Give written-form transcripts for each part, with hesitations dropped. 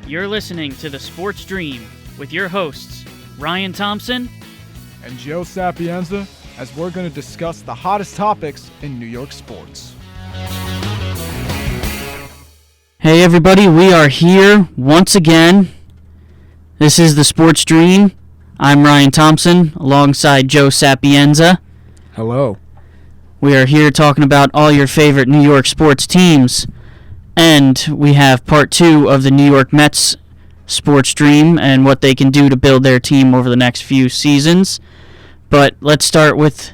You're listening to The Sports Dream with your hosts, Ryan Thompson and Joe Sapienza, as we're going to discuss the hottest topics in New York sports. Hey everybody, we are here once again. This is The Sports Dream. I'm Ryan Thompson alongside Joe Sapienza. Hello. We are here talking about all your favorite New York sports teams. And we have part 2 of the New York Mets sports dream and what they can do to build their team over the next few seasons. But let's start with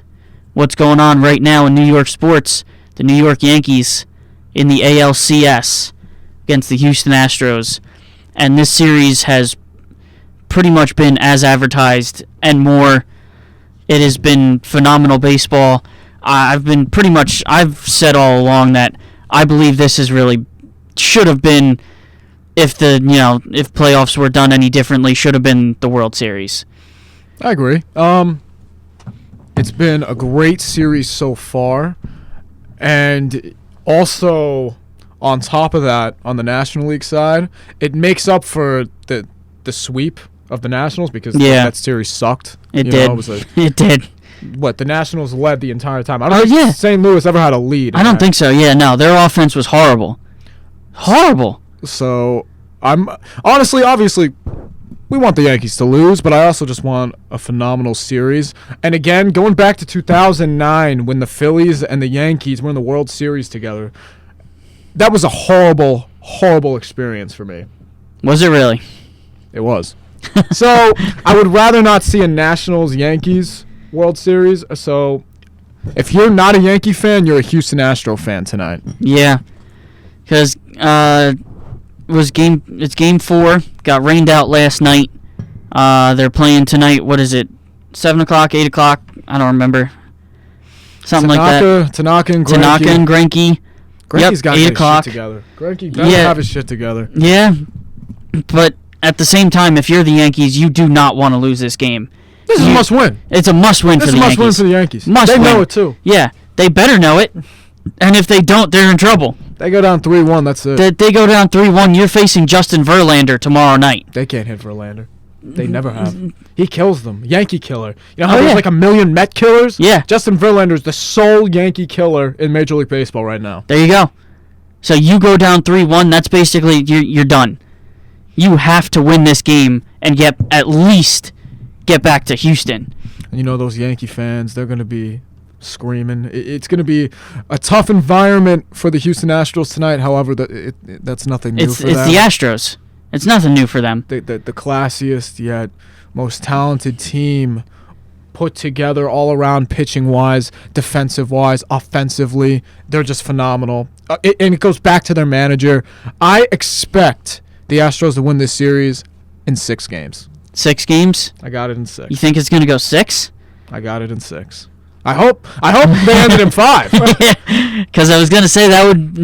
what's going on right now in New York sports. The New York Yankees in the ALCS against the Houston Astros. And this series has pretty much been as advertised and more. It has been phenomenal baseball. I've said all along that I believe this is really should have been, if playoffs were done any differently, should have been the World Series. I agree. It's been a great series so far, and also on top of that, on the National League side, it makes up for the sweep of the Nationals because that series sucked. It did. It did. What, the Nationals led the entire time? I don't think St. Louis ever had a lead. I don't think so. Yeah, no, their offense was horrible. Horrible. So, obviously, we want the Yankees to lose, but I also just want a phenomenal series. And again, going back to 2009 when the Phillies and the Yankees were in the World Series together, that was a horrible, horrible experience for me. Was it really? It was. So, I would rather not see a Nationals-Yankees World Series. So, if you're not a Yankee fan, you're a Houston Astro fan tonight. Yeah, because it's Game 4. Got rained out last night. They're playing tonight. What is it? 7 o'clock, 8 o'clock? I don't remember. Something like that. Tanaka and Greinke. Greinke's got 8 o'clock. His shit together. Greinke doesn't have his shit together. Yeah, but at the same time, if you're the Yankees, you do not want to lose this game. This is a must-win. It's a must-win for the Yankees. This is a must-win for the Yankees. They know it, too. Yeah, they better know it. And if they don't, they're in trouble. They go down 3-1, that's it. They go down 3-1, you're facing Justin Verlander tomorrow night. They can't hit Verlander. They never have. He kills them. Yankee killer. You know how there's like a million Met killers? Yeah. Justin Verlander is the sole Yankee killer in Major League Baseball right now. There you go. So you go down 3-1, that's basically, you're done. You have to win this game and at least get back to Houston. And you know those Yankee fans, they're going to be screaming. It's going to be a tough environment for the Houston Astros tonight. However, that's nothing new for them. It's the Astros. It's nothing new for them. The classiest yet most talented team put together all around pitching-wise, defensive-wise, offensively. They're just phenomenal. And it goes back to their manager. I expect the Astros to win this series in 6 games. 6 games? I got it in 6. You think it's going to go 6? I got it in 6. I hope they ended in 5. Because I was going to say that would,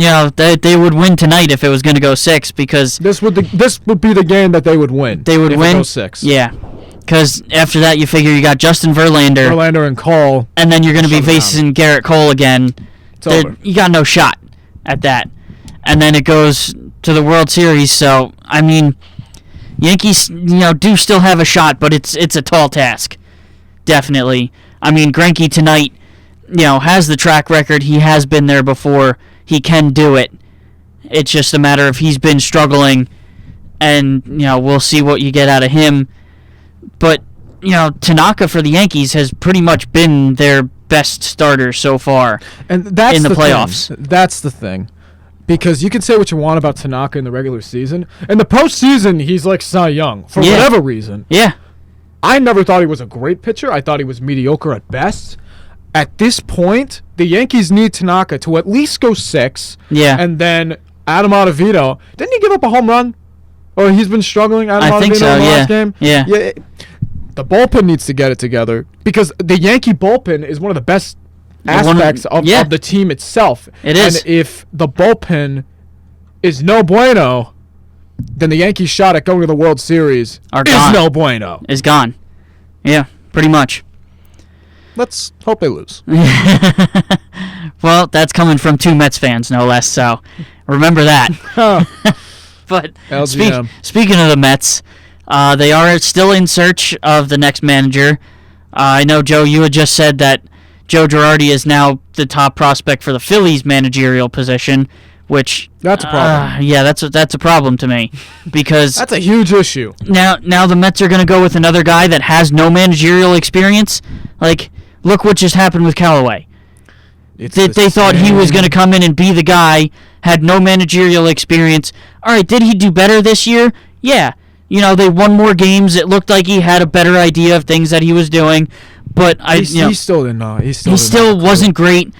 they would win tonight if it was going to go 6 because this would be the game that they would win. They would win. It goes 6. Yeah. Because after that, you figure you got Justin Verlander and Cole, and then you're going to be facing Garrett Cole again. It's over. You got no shot at that. And then it goes to the World Series. So I mean, Yankees, do still have a shot, but it's a tall task. Definitely. I mean, Greinke tonight, has the track record. He has been there before. He can do it. It's just a matter of he's been struggling, and, we'll see what you get out of him. But, Tanaka for the Yankees has pretty much been their best starter so far and that's in the playoffs. That's the thing. Because you can say what you want about Tanaka in the regular season. In the postseason, he's like Cy Young for whatever reason. Yeah. I never thought he was a great pitcher. I thought he was mediocre at best. At this point, the Yankees need Tanaka to at least go 6. Yeah. And then Adam Ottavino, didn't he give up a home run? Or he's been struggling, Adam Ottavino, think so, in the last game? Yeah. The bullpen needs to get it together because the Yankee bullpen is one of the best aspects of the team itself. It is. And if the bullpen is no bueno, then the Yankees' shot at going to the World Series is no bueno. Is gone. Yeah, pretty much. Let's hope they lose. Well, that's coming from 2 Mets fans, no less, so remember that. But LGM. Speaking of the Mets, they are still in search of the next manager. I know, Joe, you had just said that Joe Girardi is now the top prospect for the Phillies managerial position, which That's a problem. yeah, that's a problem to me because That's a huge issue. now the Mets are going to go with another guy that has no managerial experience. Like, look what just happened with Callaway. They thought he was going to come in and be the guy, had no managerial experience. All right, did he do better this year? Yeah. They won more games. It looked like he had a better idea of things that he was doing, but he still did not. He still wasn't great.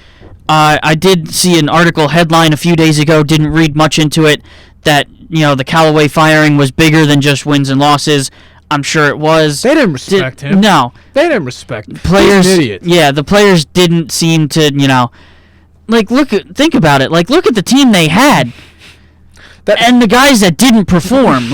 I did see an article headline a few days ago, didn't read much into it, that, the Callaway firing was bigger than just wins and losses. I'm sure it was. They didn't respect him. No. They didn't respect players. He's an idiot. Yeah, the players didn't seem to, think about it. Look at the team they had. And the guys that didn't perform.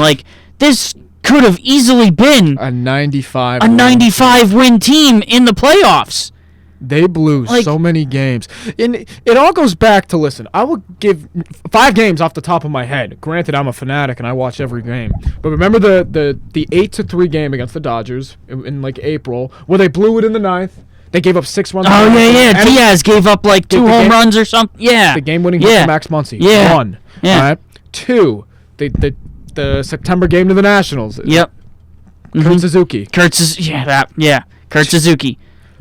This could have easily been a 95 win team in the playoffs. They blew so many games. And it all goes back to, listen, I will give 5 games off the top of my head. Granted, I'm a fanatic and I watch every game. But remember the 8-3 game against the Dodgers in April, where they blew it in the 9th. They gave up 6 runs. Oh, yeah. Diaz gave up 2 home runs or something. Yeah. The game-winning hit from Max Muncy. Yeah. 1. Yeah. All right. 2, the September game to the Nationals. Yep. Kurt Suzuki. Kurt Suzuki.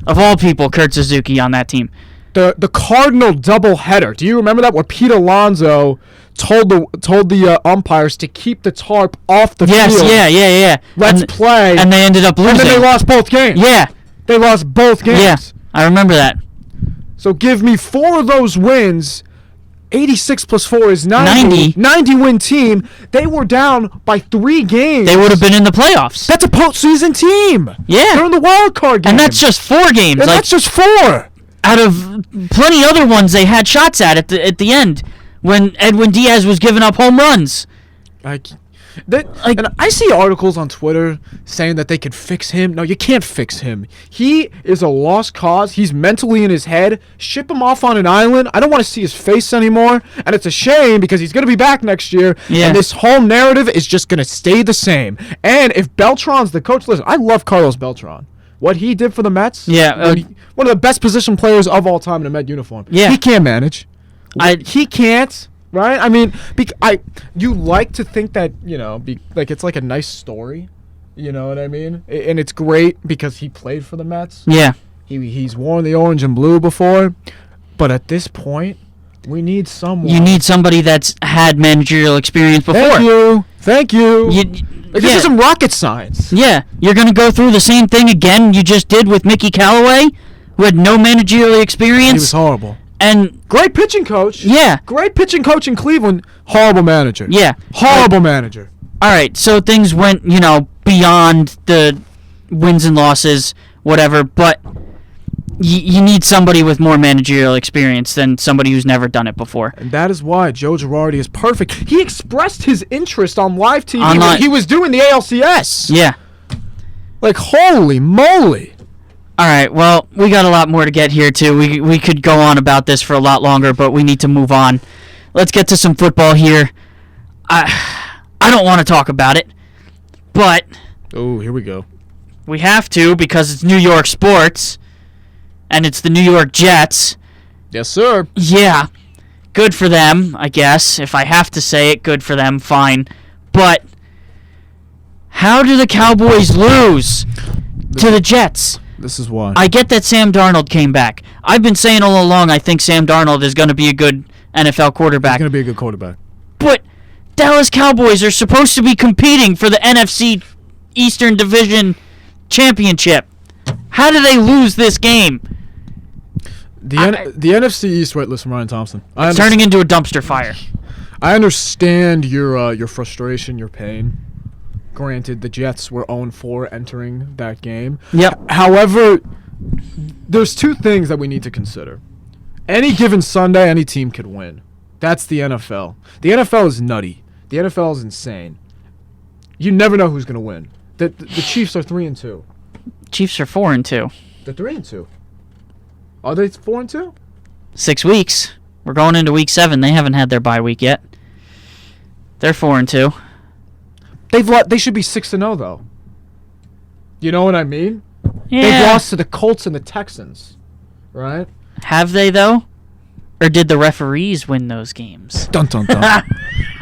Of all people, Kurt Suzuki on that team. The Cardinal doubleheader. Do you remember that? Where Pete Alonso told the umpires to keep the tarp off the field. Yeah. Let's play. And they ended up losing. And then they lost both games. Yeah. They lost both games. Yeah, I remember that. So give me 4 of those wins. 86 plus 4 is 90. 90 win team. They were down by 3 games. They would have been in the playoffs. That's a postseason team. Yeah. They're in the wild card game. And that's just 4 games. And that's just 4. Out of plenty other ones they had shots at the end when Edwin Diaz was giving up home runs. And I see articles on Twitter saying that they could fix him. No, you can't fix him. He is a lost cause. He's mentally in his head. Ship him off on an island. I don't want to see his face anymore. And it's a shame because he's going to be back next year. Yeah. And this whole narrative is just going to stay the same. And if Beltran's the coach, listen, I love Carlos Beltran. What he did for the Mets, one of the best position players of all time in a Met uniform. Yeah. He can't manage. He can't. Right? I mean, you like to think that, it's like a nice story. You know what I mean? And it's great because he played for the Mets. Yeah. He's worn the orange and blue before. But at this point, we need someone. You need somebody that's had managerial experience before. Thank you. This is some rocket science. Yeah. You're going to go through the same thing again you just did with Mickey Callaway, who had no managerial experience. He was horrible. And great pitching coach. Yeah. Great pitching coach in Cleveland. Horrible manager. Yeah. Horrible manager. All right. So things went, beyond the wins and losses, whatever. But you need somebody with more managerial experience than somebody who's never done it before. And that is why Joe Girardi is perfect. He expressed his interest on live TV when he was doing the ALCS. Yeah. Holy moly. All right, well, we got a lot more to get here, too. We could go on about this for a lot longer, but we need to move on. Let's get to some football here. I don't want to talk about it, but... Oh, here we go. We have to because it's New York sports, and it's the New York Jets. Yes, sir. Yeah, good for them, I guess. If I have to say it, good for them, fine. But how do the Cowboys lose to the Jets? This is why. I get that Sam Darnold came back. I've been saying all along I think Sam Darnold is going to be a good NFL quarterback. He's going to be a good quarterback. But Dallas Cowboys are supposed to be competing for the NFC Eastern Division Championship. How do they lose this game? The NFC East, wait, listen, Ryan Thompson. It's turning into a dumpster fire. I understand your frustration, your pain. Granted, the Jets were 0-4 entering that game. Yep. However, there's 2 things that we need to consider. Any given Sunday, any team could win. That's the NFL. The NFL is nutty. The NFL is insane. You never know who's going to win. The Chiefs are 3-2. Chiefs are 4-2. They're 3-2. Are they 4-2? 6 weeks. We're going into week 7. They haven't had their bye week yet. They're 4-2. They should be 6-0 though. You know what I mean? Yeah. They've lost to the Colts and the Texans, right? Have they though? Or did the referees win those games? Dun dun dun.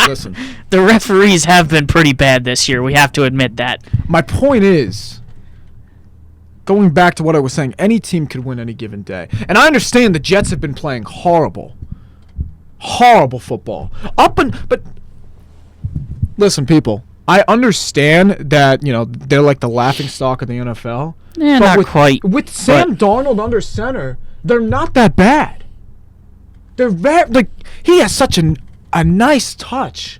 Listen, The referees have been pretty bad this year. We have to admit that. my point is, going back to what I was saying, any team could win any given day. And I understand the Jets have been playing horrible football. But listen, people, I understand that, they're like the laughingstock of the NFL. Yeah, but not quite. With Sam Darnold under center, they're not that bad. They're he has such a nice touch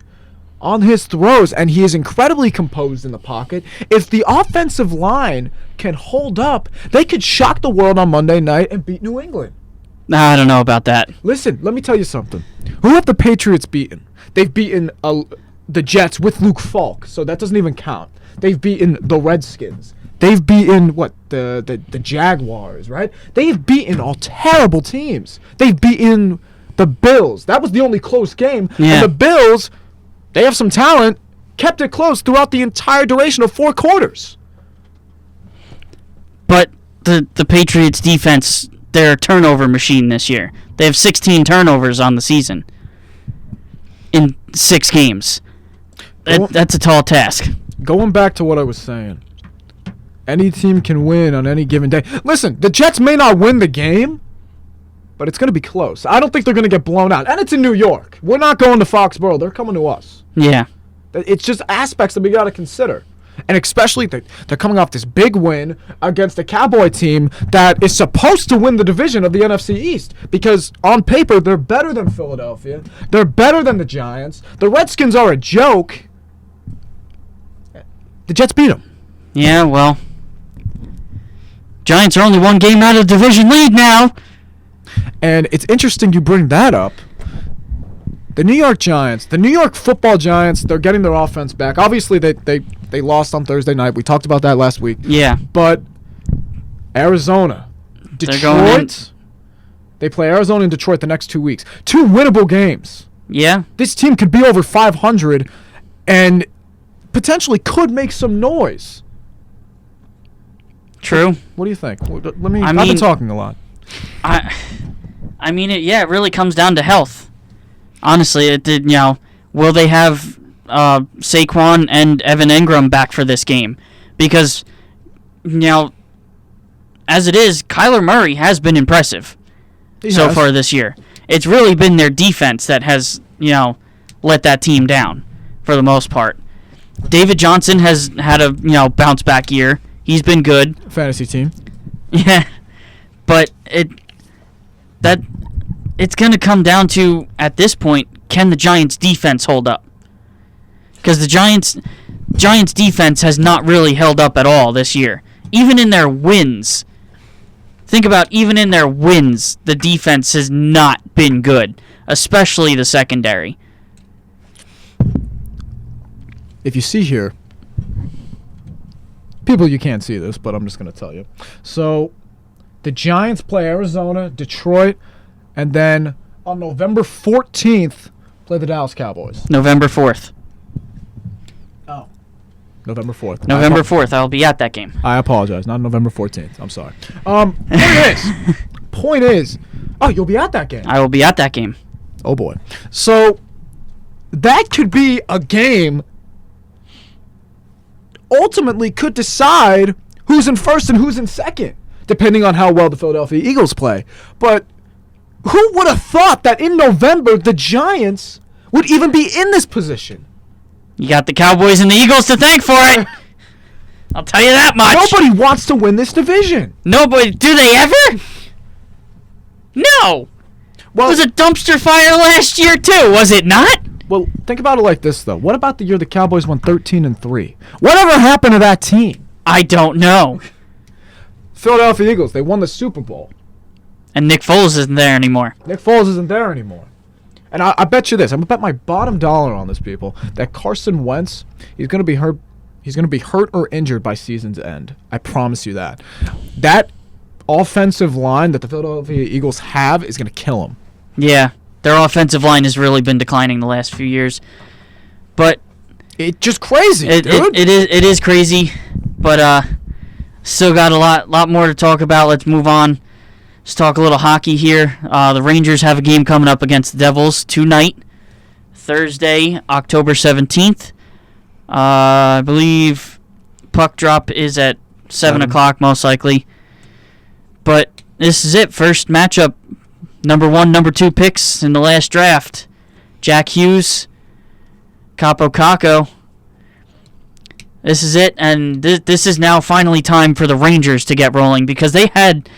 on his throws, and he is incredibly composed in the pocket. If the offensive line can hold up, they could shock the world on Monday night and beat New England. Nah, I don't know about that. Listen, let me tell you something. Who have the Patriots beaten? They've beaten the Jets with Luke Falk, so that doesn't even count. They've beaten the Redskins. They've beaten, the Jaguars, right? They've beaten all terrible teams. They've beaten the Bills. That was the only close game. Yeah. And the Bills, they have some talent, kept it close throughout the entire duration of 4 quarters. But the Patriots defense, they're a turnover machine this year. They have 16 turnovers on the season in 6 games. That's a tall task. Going back to what I was saying, any team can win on any given day. Listen, the Jets may not win the game, but it's going to be close. I don't think they're going to get blown out. And it's in New York. We're not going to Foxborough. They're coming to us. Yeah. It's just aspects that we got to consider. And especially they're coming off this big win against a Cowboy team that is supposed to win the division of the NFC East. Because on paper, they're better than Philadelphia. They're better than the Giants. The Redskins are a joke. The Jets beat them. Yeah, well, Giants are only 1 game out of division lead now. And it's interesting you bring that up. The New York Giants, the New York football Giants, they're getting their offense back. Obviously, they lost on Thursday night. We talked about that last week. Yeah. But Arizona, Detroit, they play Arizona and Detroit the next 2 weeks. 2 winnable games. Yeah. This team could be over 500 and potentially could make some noise. True. What do you think? I've been talking a lot. I mean, it really comes down to health. Honestly, it did. Will they have Saquon and Evan Ingram back for this game? Because, as it is, Kyler Murray has been impressive so far this year. It's really been their defense that has, let that team down for the most part. David Johnson has had a, bounce back year. He's been good. Fantasy team. Yeah. But it's going to come down to, at this point, can the Giants' defense hold up? Because the Giants' defense has not really held up at all this year. Even in their wins. Think about even in their wins, the defense has not been good. Especially the secondary. If you see here, people, you can't see this, but I'm just going to tell you. So, the Giants play Arizona, Detroit, and then on November 14th, play the Dallas Cowboys. November 4th. Oh. November 4th. November 4th. I'll be at that game. I apologize. Not November 14th. I'm sorry. Point is, oh, you'll be at that game. I will be at that game. Oh, boy. So, that could be a game ultimately could decide who's in first and who's in second, depending on how well the Philadelphia Eagles play. But who would have thought that in November the Giants would even be in this position? You got the Cowboys and the Eagles to thank for it. I'll tell you that much. Nobody wants to win this division. Nobody. Do they ever? No. Well, it was a dumpster fire last year too, was it not? Well, think about it like this, though. What about the year the Cowboys won 13-3? Whatever happened to that team? I don't know. Philadelphia Eagles, they won the Super Bowl. And Nick Foles isn't there anymore. Nick Foles isn't there anymore. And I bet you this. I'm going to bet my bottom dollar on this, people, that Carson Wentz, he's going to be hurt. He's going to be hurt or injured by season's end. I promise you that. That offensive line that the Philadelphia Eagles have is going to kill him. Yeah. Their offensive line has really been declining the last few years. But it's just crazy, dude. It is crazy, but still got a lot more to talk about. Let's move on. Let's talk a little hockey here. The Rangers have a game coming up against the Devils tonight, Thursday, October 17th. I believe puck drop is at 7 o'clock, most likely. But this is it. First matchup. Number 1, number 2 picks in the last draft. Jack Hughes, Capo Caco. This is it, and this is now finally time for the Rangers to get rolling because they had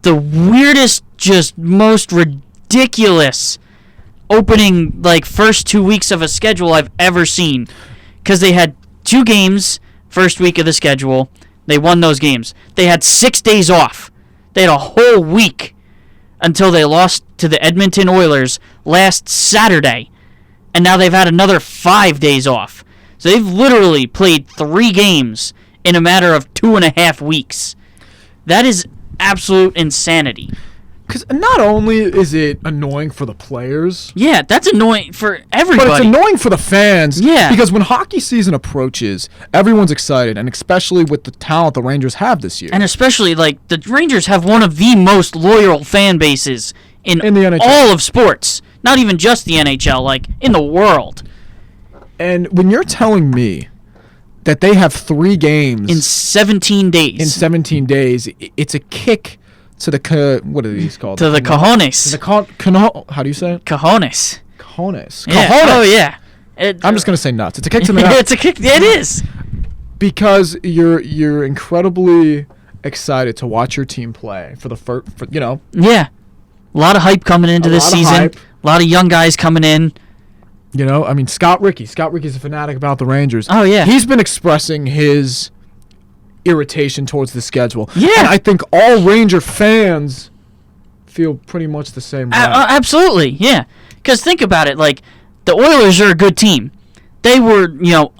the weirdest, just most ridiculous opening, first 2 weeks of a schedule I've ever seen. Because they had 2 games first week of the schedule. They won those games. They had 6 days off. They had a whole week until they lost to the Edmonton Oilers last Saturday. And now they've had another 5 days off. So they've literally played 3 games in a matter of 2.5 weeks. That is absolute insanity. Because not only is it annoying for the players... Yeah, that's annoying for everybody. But it's annoying for the fans. Yeah. Because when hockey season approaches, everyone's excited, and especially with the talent the Rangers have this year. And especially, the Rangers have one of the most loyal fan bases in the NHL. All of sports. Not even just the NHL, in the world. And when you're telling me that they have 3 games... in 17 days. In 17 days, it's a kick... to the what are these called? To the cojones. To the how do you say it? Cojones. Cojones. Yeah. Cojones. Oh yeah. I'm just gonna say nuts. It's a kick to the nuts. It's a kick. It is. Because you're incredibly excited to watch your team play for the first. Yeah. A lot of hype coming into this season. A lot of young guys coming in. Scott Rickey. Scott Rickey's a fanatic about the Rangers. Oh yeah. He's been expressing his irritation towards the schedule. Yeah. And I think all Ranger fans feel pretty much the same way. Absolutely, yeah. Because think about it, the Oilers are a good team. They were,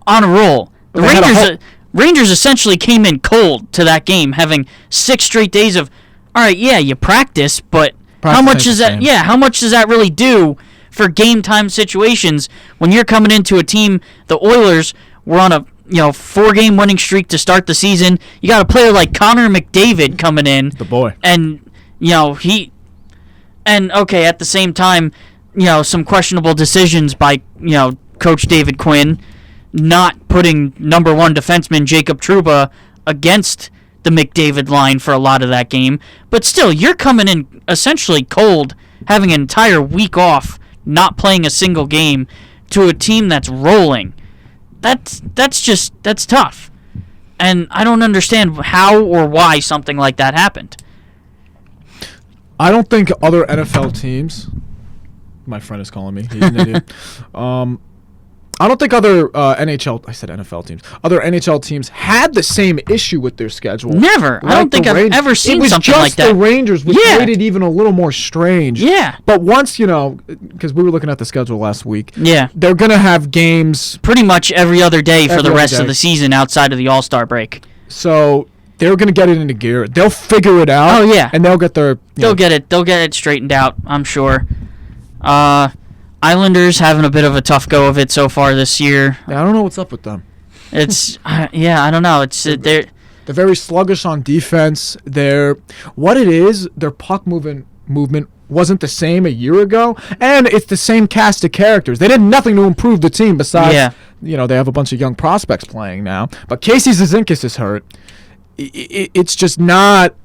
on a roll. The Rangers essentially came in cold to that game, having 6 straight days of, all right, yeah, you practice, but how much does that? Yeah, how much does that really do for game time situations when you're coming into a team? The Oilers were on a 4-game winning streak to start the season. You got a player like Connor McDavid coming in. The boy. And, at the same time, some questionable decisions by, Coach David Quinn not putting number 1 defenseman Jacob Trouba against the McDavid line for a lot of that game. But still, you're coming in essentially cold, having an entire week off, not playing a single game to a team that's rolling. That's tough. And I don't understand how or why something like that happened. I don't think other NFL teams... My friend is calling me. He's an idiot. I don't think other NHL... I said NFL teams. Other NHL teams had the same issue with their schedule. Never. I don't think I've ever seen something like that. It was just the Rangers, which made it even a little more strange. Yeah. But once, because we were looking at the schedule last week. Yeah. They're going to have games... pretty much every other day for the rest of the season outside of the All-Star break. So they're going to get it into gear. They'll figure it out. Oh, yeah. And they'll get their... They'll get it straightened out, I'm sure. Islanders having a bit of a tough go of it so far this year. Yeah, I don't know what's up with them. It's I don't know. It's they're very sluggish on defense. Their puck movement wasn't the same a year ago, and it's the same cast of characters. They did nothing to improve the team besides they have a bunch of young prospects playing now. But Casey Zizinkas is hurt. It's just not.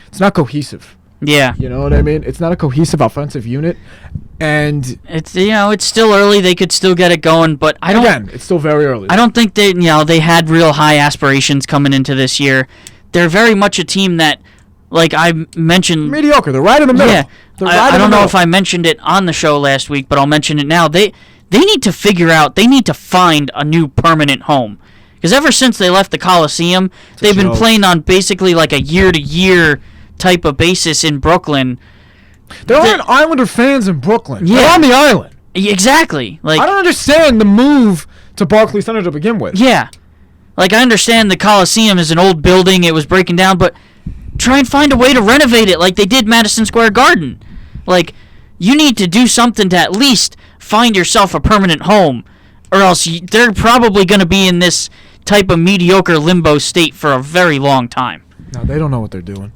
It's not cohesive. Yeah. You know what I mean? It's not a cohesive offensive unit. And it's it's still early. They could still get it going, but it's still very early. I don't think they had real high aspirations coming into this year. They're very much a team that, like I mentioned, mediocre. They're right in the middle. Yeah. I don't know if I mentioned it on the show last week, but I'll mention it now. They need to figure out. They need to find a new permanent home. Because ever since they left the Coliseum, they've been playing on basically like a year-to-year type of basis in Brooklyn. There aren't Islander fans in Brooklyn. Yeah. They're on the island. Exactly. I don't understand the move to Barclays Center to begin with. Yeah. I understand the Coliseum is an old building. It was breaking down, but try and find a way to renovate it like they did Madison Square Garden. You need to do something to at least find yourself a permanent home. or else they're probably going to be in this type of mediocre limbo state for a very long time. No, they don't know what they're doing.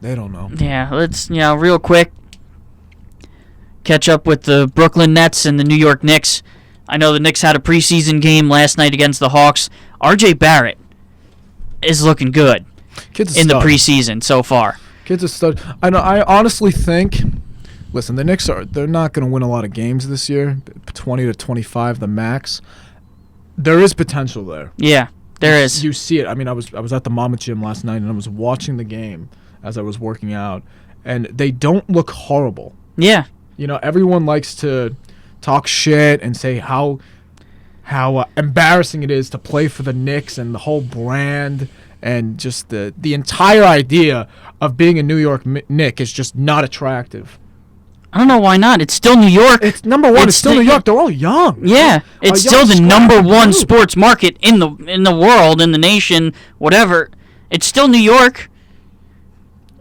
They don't know. Yeah, let's, real quick, catch up with the Brooklyn Nets and the New York Knicks. I know the Knicks had a preseason game last night against the Hawks. R.J. Barrett is looking good in the preseason so far. Kid's a stud. I honestly think, listen, the Knicks they're not going to win a lot of games this year, 20 to 25 the max. There is potential there. Yeah, there is. You see it. I mean, I was at the Mama Gym last night, and I was watching the game as I was working out, and they don't look horrible. Yeah. Everyone likes to talk shit and say how embarrassing it is to play for the Knicks and the whole brand and just the entire idea of being a New York Knick is just not attractive. I don't know why not. It's still New York. It's number one. It's still New York. They're all young. Yeah, it's still the number one sports market in the world, in the nation, whatever. It's still New York.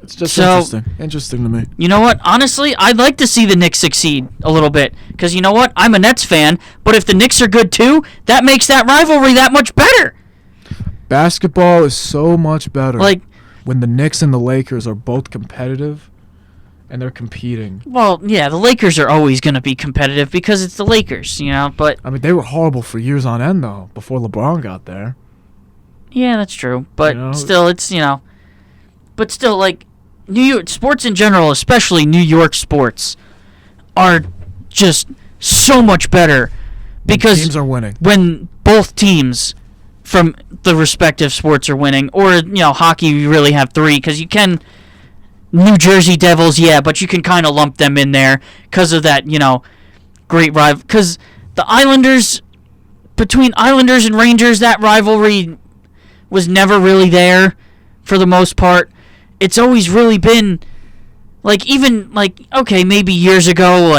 It's just interesting to me. You know what? Honestly, I'd like to see the Knicks succeed a little bit because you know what? I'm a Nets fan, but if the Knicks are good too, that makes that rivalry that much better. Basketball is so much better. Like when the Knicks and the Lakers are both competitive. And they're competing. Well, yeah, the Lakers are always going to be competitive because it's the Lakers, but... I mean, they were horrible for years on end, though, before LeBron got there. Yeah, that's true. But still, it's, But still, like, New York sports in general, especially New York sports, are just so much better because... teams are winning. When both teams from the respective sports are winning, or, hockey, you really have three, because you can... New Jersey Devils, yeah, but you can kind of lump them in there because of that, great rival. Because the Islanders, between Islanders and Rangers, that rivalry was never really there for the most part. It's always really been, okay, maybe years ago,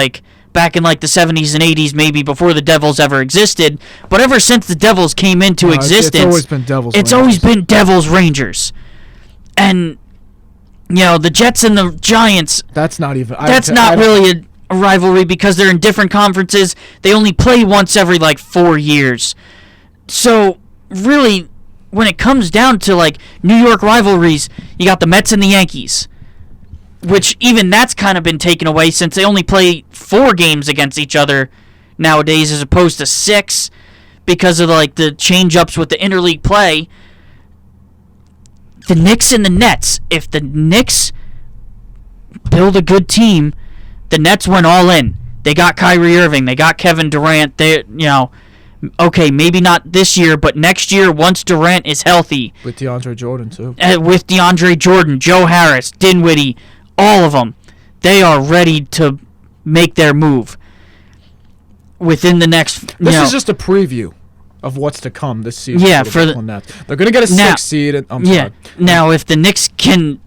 back in, the 70s and 80s, maybe before the Devils ever existed. But ever since the Devils came into existence, it's always been Devils. It's always been Devils Rangers. And... the Jets and the Giants. That's not even. That's not really a rivalry because they're in different conferences. They only play once every 4 years. So really, when it comes down to New York rivalries, you got the Mets and the Yankees, which even that's kind of been taken away since they only play 4 games against each other nowadays as opposed to 6 because of the change-ups with the interleague play. The Knicks and the Nets. If the Knicks build a good team, the Nets went all in. They got Kyrie Irving. They got Kevin Durant. They, okay, maybe not this year, but next year once Durant is healthy. With DeAndre Jordan, too. With DeAndre Jordan, Joe Harris, Dinwiddie, all of them. They are ready to make their move within the next... This is just a preview of what's to come this season. Yeah, for the Nets. They're going to get a 6th seed. Sorry. Now, if the Knicks can,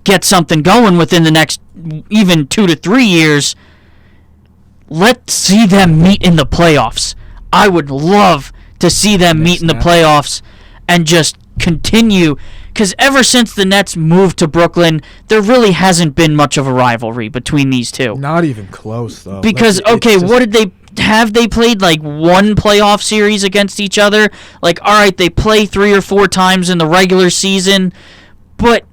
get something going within the next even 2 to 3 years, let's see them meet in the playoffs. I would love to see them meet in the playoffs and just continue. Because ever since the Nets moved to Brooklyn, there really hasn't been much of a rivalry between these two. Not even close, though. Because, what did they... Have they played one playoff series against each other? All right, they play 3 or 4 times in the regular season, but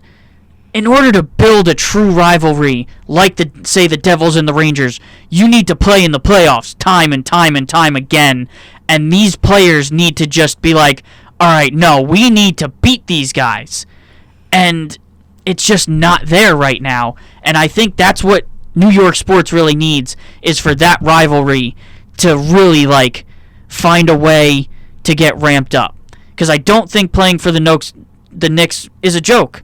in order to build a true rivalry, say the Devils and the Rangers, you need to play in the playoffs time and time and time again, and these players need to just be all right, no, we need to beat these guys, and it's just not there right now, and I think that's what New York sports really needs is for that rivalry to really find a way to get ramped up. Because I don't think playing for the Knicks is a joke.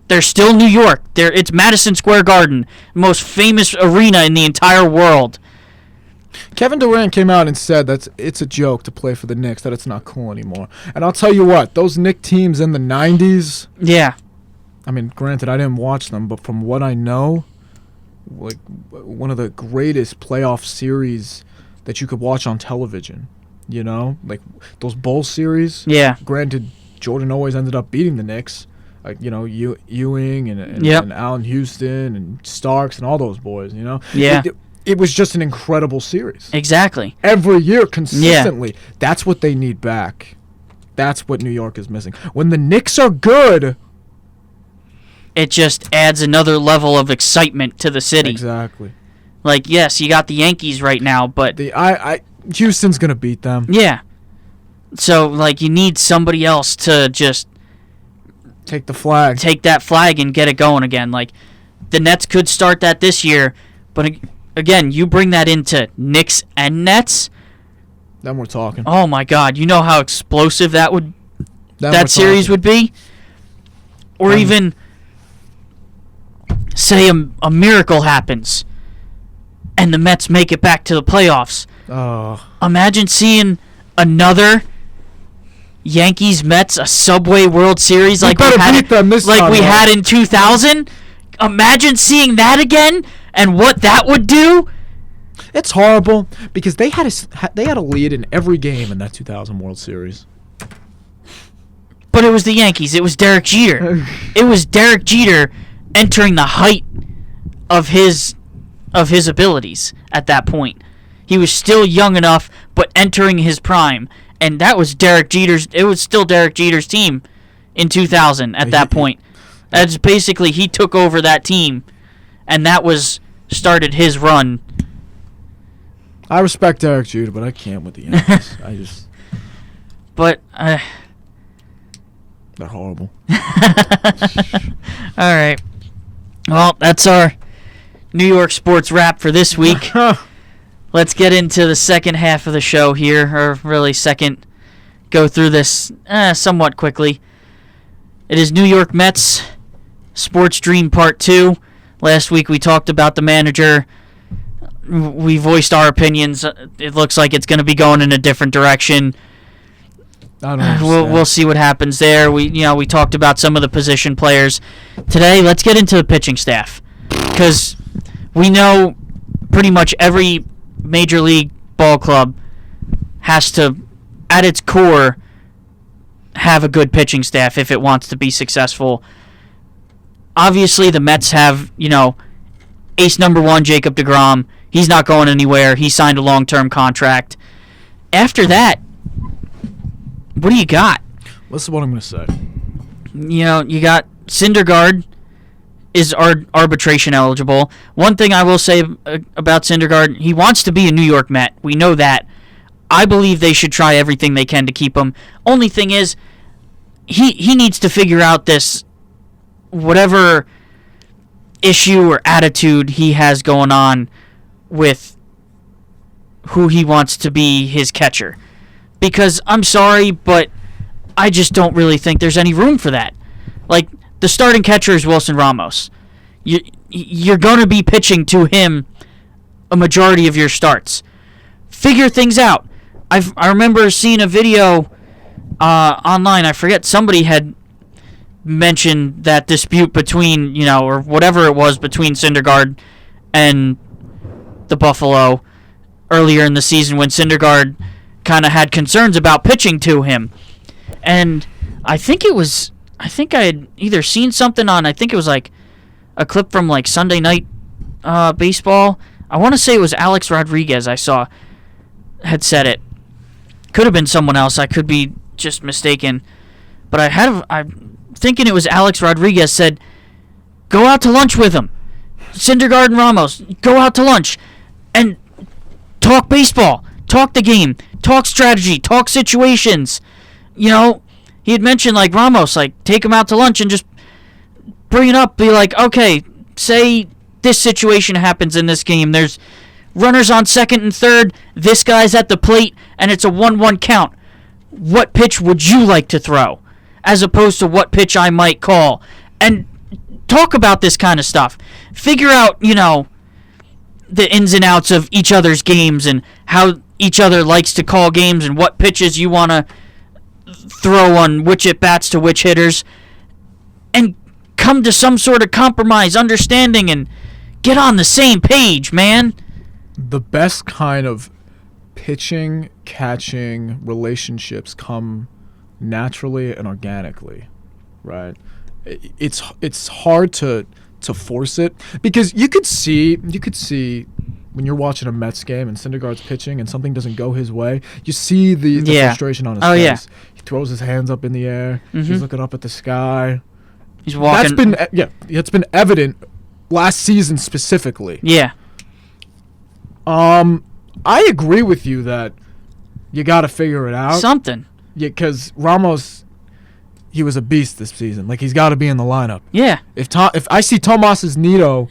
They're still New York. It's Madison Square Garden, most famous arena in the entire world. Kevin Durant came out and said that it's a joke to play for the Knicks, that it's not cool anymore. And I'll tell you what, those Knicks teams in the 90s... Yeah. I mean, granted, I didn't watch them, but from what I know... one of the greatest playoff series that you could watch on television, those bowl series. Yeah. Granted, Jordan always ended up beating the Knicks, Ewing and Allen Houston and Starks and all those boys. Yeah. it was just an incredible series. Exactly. Every year, consistently. Yeah. That's what they need back. That's what New York is missing. When the Knicks are good, it just adds another level of excitement to the city. Exactly. Like, yes, you got the Yankees right now, but Houston's gonna beat them. Yeah. So, like, you need somebody else to just take the flag. Take that flag and get it going again. Like, the Nets could start that this year, but again, you bring that into Knicks and Nets, then we're talking. Oh my God! You know how explosive that series would be, or even say a miracle happens, and the Mets make it back to the playoffs. Oh! Imagine seeing another Yankees Mets a Subway World Series like we had in 2000. Imagine seeing that again and what that would do. It's horrible because they had a lead in every game in that 2000 World Series. But it was the Yankees. It was Derek Jeter. It was Derek Jeter entering the height of his abilities at that point. He was still young enough, but entering his prime, and that was Derek Jeter's. It was still Derek Jeter's team in 2000 at that point. That's basically he took over that team, and that started his run. I respect Derek Jeter, but I can't with the Yankees. But they're horrible. All right. Well, that's our New York sports wrap for this week. Let's get into the second half of the show here, or really go through this somewhat quickly. It is New York Mets Sports Dream Part 2. Last week we talked about the manager. We voiced our opinions. It looks like it's going to be going in a different direction. I don't understand. We'll see what happens there. We talked about some of the position players. Today, let's get into the pitching staff, because we know pretty much every major league ball club has to, at its core, have a good pitching staff if it wants to be successful. Obviously, the Mets have, ace number one, Jacob deGrom. He's not going anywhere. He signed a long-term contract. After that, what do you got? Listen to what I'm going to say. You got Syndergaard is arbitration eligible. One thing I will say about Syndergaard, he wants to be a New York Met. We know that. I believe they should try everything they can to keep him. Only thing is, he needs to figure out this, whatever issue or attitude he has going on with who he wants to be his catcher. Because I'm sorry, but I just don't really think there's any room for that. Like, the starting catcher is Wilson Ramos. You're going to be pitching to him a majority of your starts. Figure things out. I remember seeing a video online. I forget, somebody had mentioned that dispute between, or whatever it was, between Syndergaard and the Buffalo earlier in the season when Syndergaard kind of had concerns about pitching to him. And I think I had either seen something on, I think it was like a clip from like Sunday Night Baseball. I want to say it was Alex Rodriguez I saw had said it. Could have been someone else. I could be just mistaken. But I'm thinking it was Alex Rodriguez said, go out to lunch with him. Syndergaard and Ramos, go out to lunch and talk baseball, talk the game, talk strategy, talk situations. He had mentioned, like, Ramos, like, take him out to lunch and just bring it up. Be like, okay, say this situation happens in this game. There's runners on second and third. This guy's at the plate, and it's a 1-1 count. What pitch would you like to throw? As opposed to what pitch I might call. And talk about this kind of stuff. Figure out, the ins and outs of each other's games and how each other likes to call games and what pitches you want to throw on which at-bats to which hitters, and come to some sort of compromise, understanding, and get on the same page, man. The best kind of pitching, catching relationships come naturally and organically, right? It's hard to force it, because you could see when you're watching a Mets game and Syndergaard's pitching and something doesn't go his way, you see the frustration on his face. Yeah. He throws his hands up in the air. He's looking up at the sky. He's walking. It's been evident last season specifically. Yeah. I agree with you that you got to figure it out. Something. Yeah, because Ramos, he was a beast this season. Like, he's got to be in the lineup. Yeah. If I see Tomas Nido's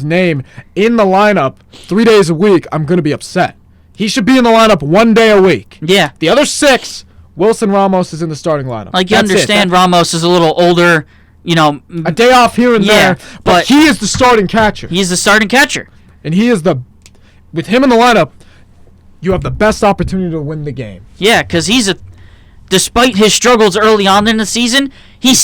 name in the lineup 3 days a week, I'm going to be upset. He should be in the lineup 1 day a week. Yeah. The other 6, Wilson Ramos is in the starting lineup. Like, you understand Ramos is a little older, a day off here and there, but he is the starting catcher. He's the starting catcher. And he is with him in the lineup, you have the best opportunity to win the game. Yeah, because despite his struggles early on in the season, he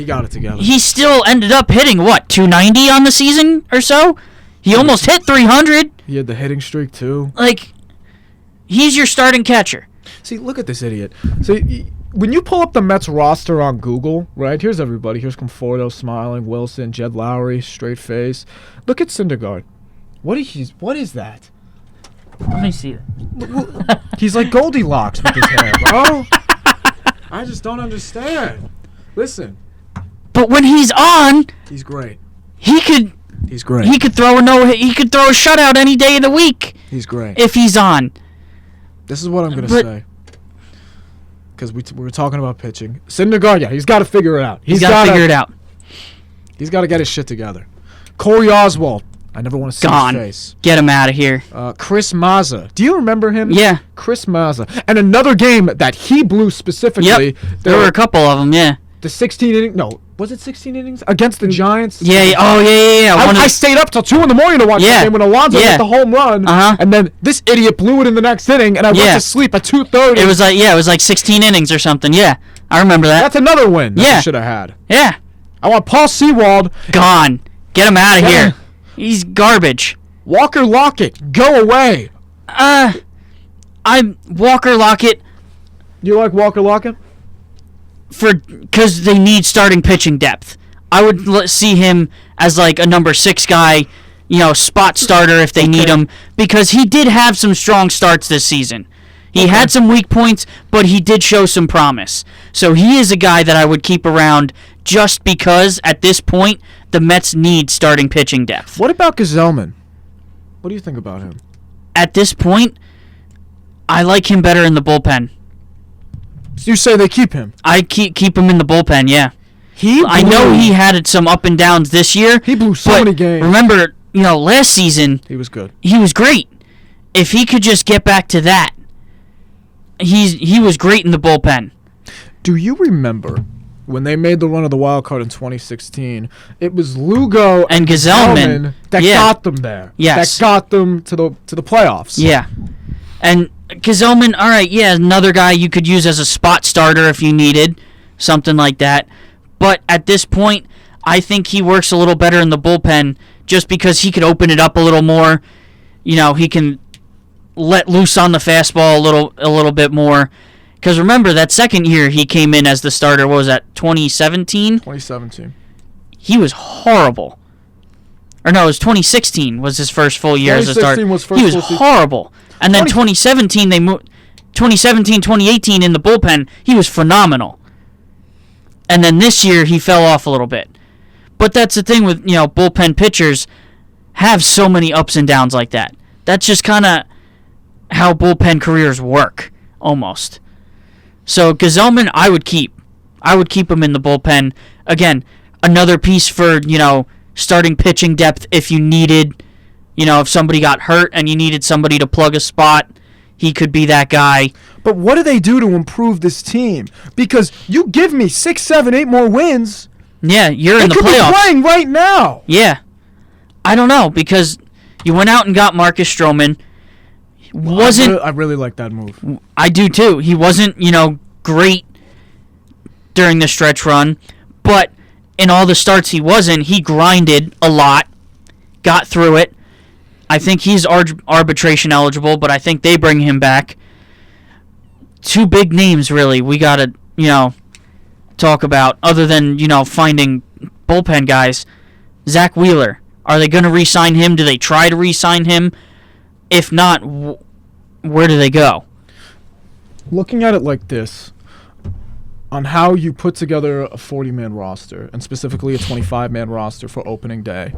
got it together. He still ended up hitting, 290 on the season or so? He almost hit 300. He had the hitting streak, too. Like, he's your starting catcher. See, look at this idiot. So, when you pull up the Mets roster on Google, right, here's everybody. Here's Conforto smiling, Wilson, Jed Lowry, straight face. Look at Syndergaard. What is that? Let me see it. He's like Goldilocks with his hair, bro. I just don't understand. Listen. But when he's on, he's great. He's great. He could throw he could throw a shutout any day of the week. He's great. If he's on. This is what I'm going to say. Because we were talking about pitching. Syndergaard, he's got to figure it out. He's got to figure it out. He's got to get his shit together. Corey Oswald. I never want to see his face. Get him out of here. Chris Mazza. Do you remember him? Yeah. Chris Mazza. And another game that he blew specifically. Yep. There were a couple of them, yeah. The 16 innings. No, was it 16 innings? Against the Giants? Yeah. Oh, yeah. I stayed up till 2 in the morning to watch that game when Alonso hit the home run. And then this idiot blew it in the next inning, and I went to sleep at 2:30. It was like 16 innings or something. Yeah. I remember that. That's another win that I should have had. Yeah. I want Paul Sewald. Gone. Get him out of here. He's garbage. Walker Lockett, go away. I'm Walker Lockett. You like Walker Lockett? Because they need starting pitching depth. I would see him as like a number 6 guy, spot starter if they need him, because he did have some strong starts this season. He had some weak points, but he did show some promise. So he is a guy that I would keep around just because at this point the Mets need starting pitching depth. What about Gesellman? What do you think about him? At this point, I like him better in the bullpen. So you say they keep him? I keep him in the bullpen, yeah. I know he had some up and downs this year. He blew so many games. Remember, last season he was good. He was great. If he could just get back to that, he was great in the bullpen. Do you remember when they made the run of the wild card in 2016? It was Lugo and Gesellman that got them there. Yes. That got them to the playoffs. Yeah. And Gesellman, all right, another guy you could use as a spot starter if you needed, something like that. But at this point, I think he works a little better in the bullpen just because he could open it up a little more. He can let loose on the fastball a little bit more. Because remember, that second year he came in as the starter, what was that, 2017? 2017. He was horrible. Or no, it was 2016 was his first full year as a starter. He was horrible. And then 2017, 2018 in the bullpen, he was phenomenal. And then this year, he fell off a little bit. But that's the thing with, bullpen pitchers have so many ups and downs like that. That's just kind of how bullpen careers work, almost. So Gesellman, I would keep. I would keep him in the bullpen. Again, another piece for, starting pitching depth if you needed, if somebody got hurt and you needed somebody to plug a spot, he could be that guy. But what do they do to improve this team? Because you give me 6, 7, 8 more wins. Yeah, you're in the playoffs. They could be playing right now. Yeah. I don't know, because you went out and got Marcus Stroman. I really like that move. I do too. He wasn't, great during the stretch run, but in all the starts he was in, he grinded a lot, got through it. I think he's arbitration eligible, but I think they bring him back. 2 big names, really, we got to, talk about, other than, finding bullpen guys. Zach Wheeler. Are they going to re-sign him? Do they try to re-sign him? If not, where do they go? Looking at it like this, on how you put together a 40-man roster, and specifically a 25-man roster for opening day,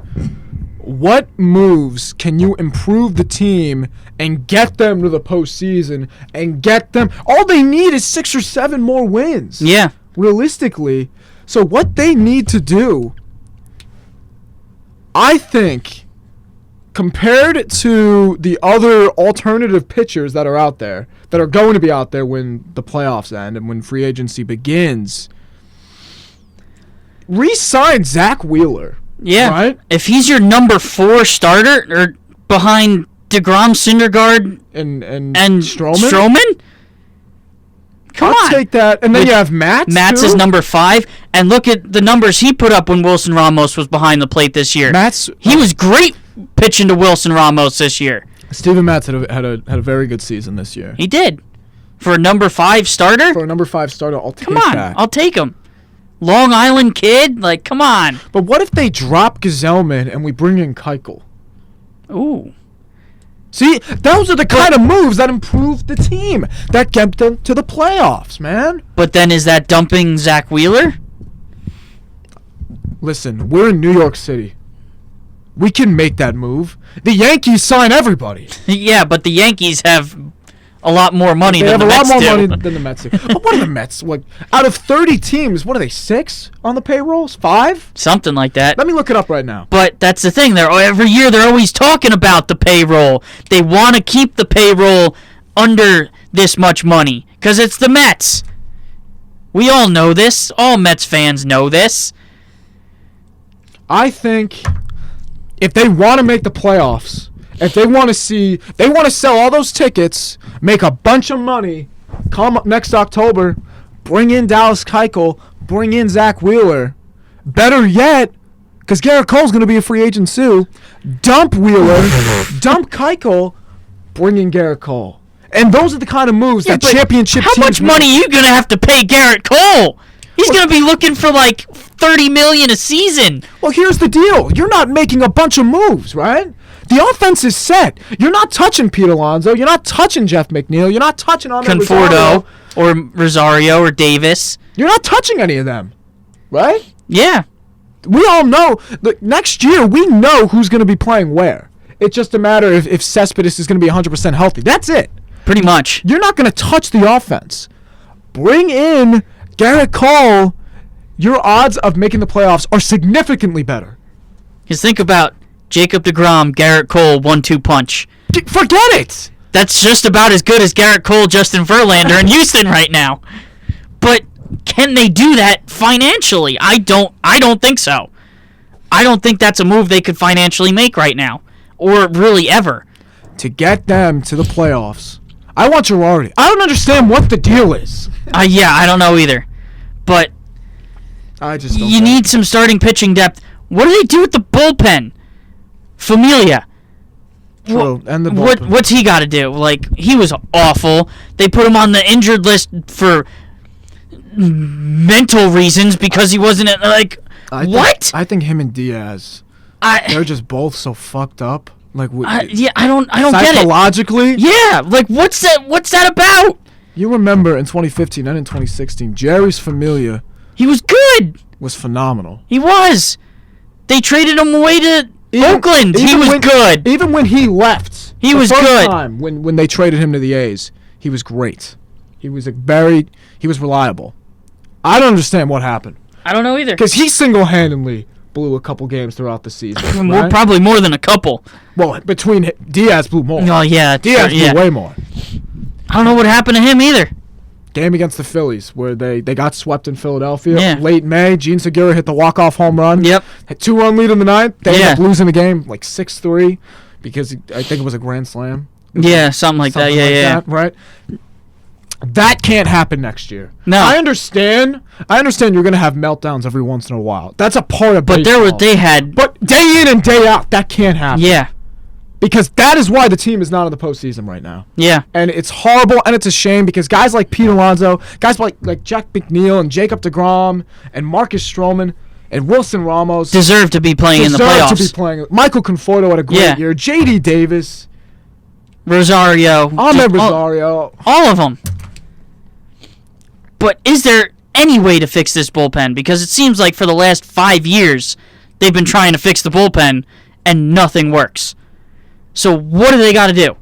what moves can you improve the team and get them to the postseason and get them? All they need is 6 or 7 more wins. Yeah. Realistically. So what they need to do, I think, compared to the other alternative pitchers that are out there, that are going to be out there when the playoffs end and when free agency begins, re-sign Zach Wheeler. Yeah. Right? If he's your number 4 starter, or behind DeGrom, Syndergaard, And Stroman? Come I'll on. take that. And then you have Matz. Matz too. is number 5, and look at the numbers he put up when Wilson Ramos was behind the plate this year. He was great pitching to Wilson Ramos this year. Steven Matz had a very good season this year. He did. For a number 5 starter? For a number 5 starter, I'll take Come on, that. I'll take him. Long Island kid? Like, come on. But what if they drop Gazelman and we bring in Keuchel? Ooh. See, those are the kind of moves that improve the team, that get them to the playoffs, man. But then is that dumping Zach Wheeler? Listen, we're in New York City. We can make that move. The Yankees sign everybody. Yeah, but the Yankees have a lot more money They than have the a lot Mets more do. money than the Mets do. But what are the Mets? Like, out of 30 teams, what are they, 6 on the payrolls? 5? Something like that. Let me look it up right now. But that's the thing. Every year they're always talking about the payroll. They want to keep the payroll under this much money because it's the Mets. We all know this. All Mets fans know this. I think if they want to make the playoffs, if they want to sell all those tickets, make a bunch of money, come up next October, bring in Dallas Keuchel, bring in Zach Wheeler. Better yet, because Garrett Cole's going to be a free agent too, dump Wheeler, dump Keuchel, bring in Garrett Cole. And those are the kind of moves that championship teams How much money are you going to have to pay Garrett Cole? He's going to be looking for like $30 million a season. Well, here's the deal. You're not making a bunch of moves, right? The offense is set. You're not touching Pete Alonso. You're not touching Jeff McNeil. You're not touching Conforto or Rosario or Davis. You're not touching any of them, right? Yeah. We all know. Look, next year, we know who's going to be playing where. It's just a matter if Cespedes is going to be 100% healthy. That's it. Pretty much. You're not going to touch the offense. Bring in Garrett Cole. Your odds of making the playoffs are significantly better. Because think about Jacob deGrom, Garrett Cole, 1-2 punch. Forget it. That's just about as good as Garrett Cole, Justin Verlander in Houston right now. But can they do that financially? I don't think so. I don't think that's a move they could financially make right now, or really ever. To get them to the playoffs, I want Girardi. I don't understand what the deal is. Yeah, I don't know either. But I just don't you need some starting pitching depth. What do they do with the bullpen? Familia. True, and the bullpen. What's he got to do? Like, he was awful. They put him on the injured list for mental reasons because he wasn't what? I think him and Diaz, they're just both so fucked up. Like, I don't get it. Psychologically? Yeah, like what's that about? You remember in 2015 and in 2016, Jerry's Familia He was good. was phenomenal. He was. They traded him away to Oakland. He was good. Even when he left, He the was first good. time when they traded him to the A's, he was great. He was reliable. I don't understand what happened. I don't know either. Because he single-handedly blew a couple games throughout the season. Right? Probably more than a couple. Well, between Diaz blew more. Oh, yeah. Diaz blew way more. I don't know what happened to him either. Game against the Phillies where they got swept in Philadelphia. Yeah. Late May, Gene Segura hit the walk-off home run. Yep. Had 2-run lead in the ninth. They ended up losing the game like 6-3 because I think it was a grand slam. Yeah, something like that. Yeah. Right? That can't happen next year. No. I understand you're going to have meltdowns every once in a while. That's a part of baseball. But day in and day out, that can't happen. Yeah. Because that is why the team is not in the postseason right now. Yeah. And it's horrible, and it's a shame because guys like Pete Alonso, guys like Jack McNeil and Jacob deGrom and Marcus Stroman, And Wilson Ramos deserved to be playing in the playoffs. To be playing. Michael Conforto had a great year. J.D. Davis. Rosario. Ahmed Rosario. All of them. But is there any way to fix this bullpen? Because it seems like for the last 5 years, they've been trying to fix the bullpen, and nothing works. So what do they got to do?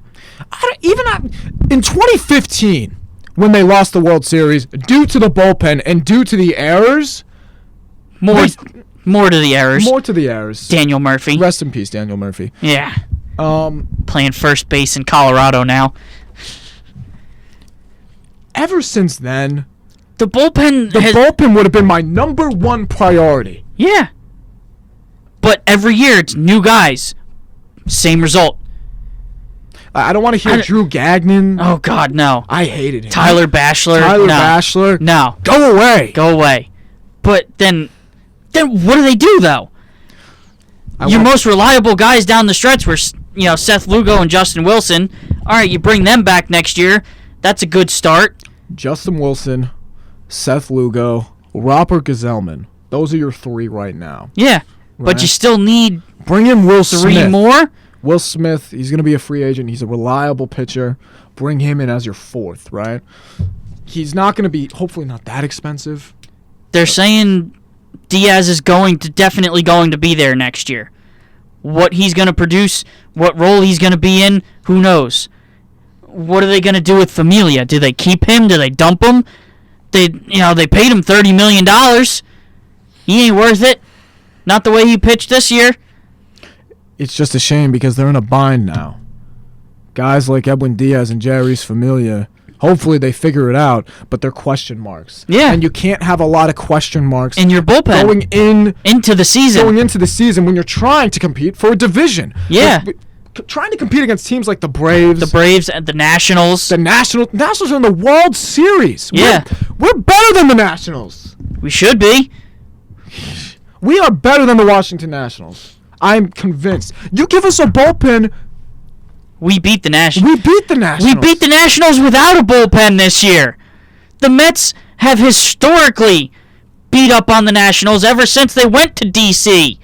In 2015, when they lost the World Series, due to the bullpen and due to the errors... More to the errors. More to the errors. Daniel Murphy. Rest in peace, Daniel Murphy. Yeah. Playing first base in Colorado now. Ever since then... The bullpen would have been my number one priority. Yeah. But every year, it's new guys. Same result. I don't want to hear Drew Gagnon. Oh, God, no. I hated him. Tyler Bachelor. Bachelor. No. Go away. Go away. But then what do they do, though? Your most reliable guys down the stretch were, Seth Lugo and Justin Wilson. All right, you bring them back next year. That's a good start. Justin Wilson, Seth Lugo, Robert Gazelman. Those are your three right now. Yeah, right? But you still need bring in Will Smith. 3 more. Will Smith, he's going to be a free agent. He's a reliable pitcher. Bring him in as your fourth, right? He's not going to be, hopefully not that expensive. They're saying Diaz is definitely going to be there next year. What he's going to produce, what role he's going to be in, who knows? What are they going to do with Familia? Do they keep him? Do they dump him? They paid him $30 million. He ain't worth it. Not the way he pitched this year. It's just a shame because they're in a bind now. Guys like Edwin Diaz and Jeurys Familia, hopefully they figure it out, but they're question marks. Yeah. And you can't have a lot of question marks in your bullpen going into the season when you're trying to compete for a division. Yeah. Trying to compete against teams like the Braves. The Braves and the Nationals. The Nationals are in the World Series. Yeah. We're better than the Nationals. We should be. We are better than the Washington Nationals. I'm convinced. You give us a bullpen. We beat the Nationals. We beat the Nationals. We beat the Nationals without a bullpen this year. The Mets have historically beat up on the Nationals ever since they went to D.C.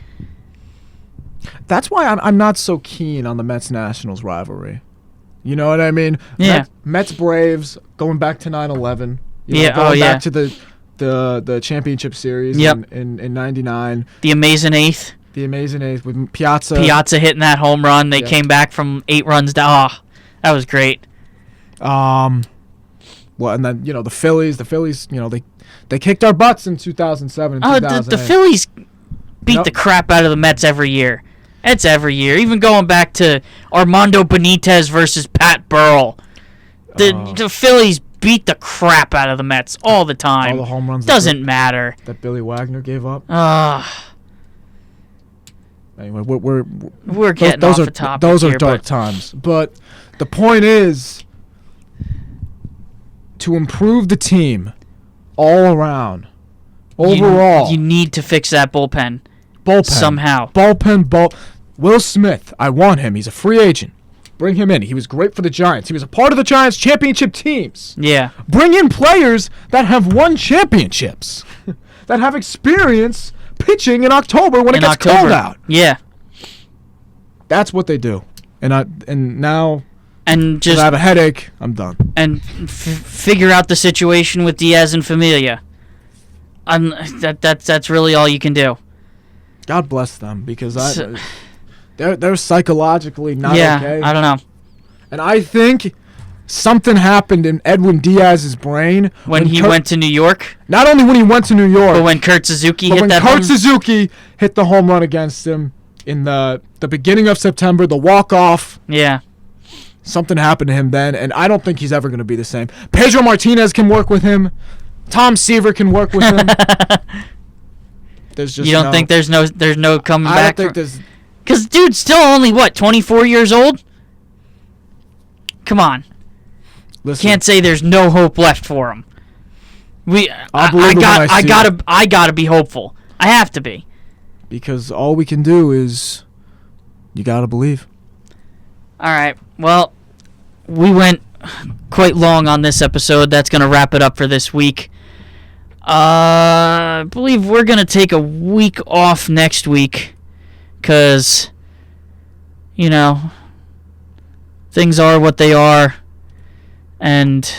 That's why I'm not so keen on the Mets-Nationals rivalry. You know what I mean? Yeah. Mets-Braves, going back to 9/11. Going back to the championship series in 99. The Amazing Eighth. The Amazing Eighth with Piazza. Piazza hitting that home run. They came back from 8 runs down. Oh, that was great. And then, the Phillies, they kicked our butts in 2007 and 2008. The Phillies beat the crap out of the Mets every year. It's every year. Even going back to Armando Benitez versus Pat Burrell. The Phillies beat the crap out of the Mets all the time. All the home runs. Doesn't matter. That Billy Wagner gave up. Anyway, we're getting off the topic. Those are dark times. But the point is to improve the team all around. Overall. You need to fix that bullpen. Somehow. Will Smith, I want him. He's a free agent. Bring him in. He was great for the Giants. He was a part of the Giants' championship teams. Yeah. Bring in players that have won championships, that have experience pitching in October when it gets cold out. Yeah. That's what they do. And now just I have a headache. I'm done. And figure out the situation with Diaz and Familia. That's really all you can do. God bless them because they're psychologically not okay. I don't know. And I think something happened in Edwin Diaz's brain when he went to New York. Not only when he went to New York, but when Kurt Suzuki Suzuki hit the home run against him in the beginning of September, the walk-off. Yeah. Something happened to him then, and I don't think he's ever going to be the same. Pedro Martinez can work with him. Tom Seaver can work with him. You don't think there's no coming back? I don't think there's... Because dude's still only, 24 years old? Come on. Listen, can't say there's no hope left for him. I gotta be hopeful. I have to be. Because all we can do is you gotta believe. All right. Well, we went quite long on this episode. That's gonna wrap it up for this week. I believe we're going to take a week off next week because, things are what they are. And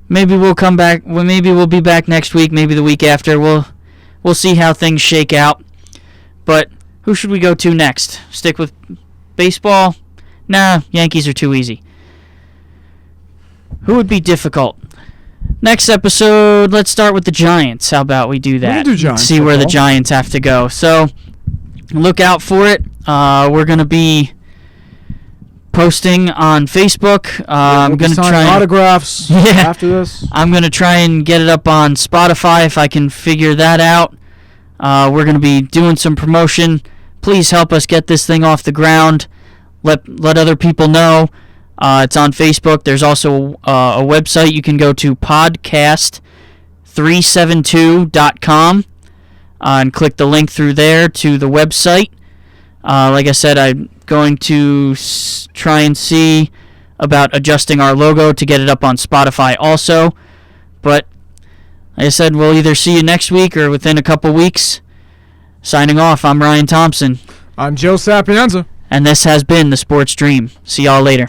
maybe we'll come back. Well, maybe we'll be back next week, maybe the week after. We'll see how things shake out. But who should we go to next? Stick with baseball? Nah, Yankees are too easy. Who would be difficult? Next episode, let's start with the Giants. How about we do that? We can do Giants See where the football. Giants have to go. So, look out for it. We're going to be posting on Facebook. I'm We'll be going to signing try and, autographs Yeah. after this. I'm going to try and get it up on Spotify if I can figure that out. We're going to be doing some promotion. Please help us get this thing off the ground. Let other people know. It's on Facebook. There's also a website you can go to, podcast372.com, and click the link through there to the website. Like I said, I'm going to try and see about adjusting our logo to get it up on Spotify also. But like I said, we'll either see you next week or within a couple weeks. Signing off, I'm Ryan Thompson. I'm Joe Sapienza. And this has been The Sports Dream. See y'all later.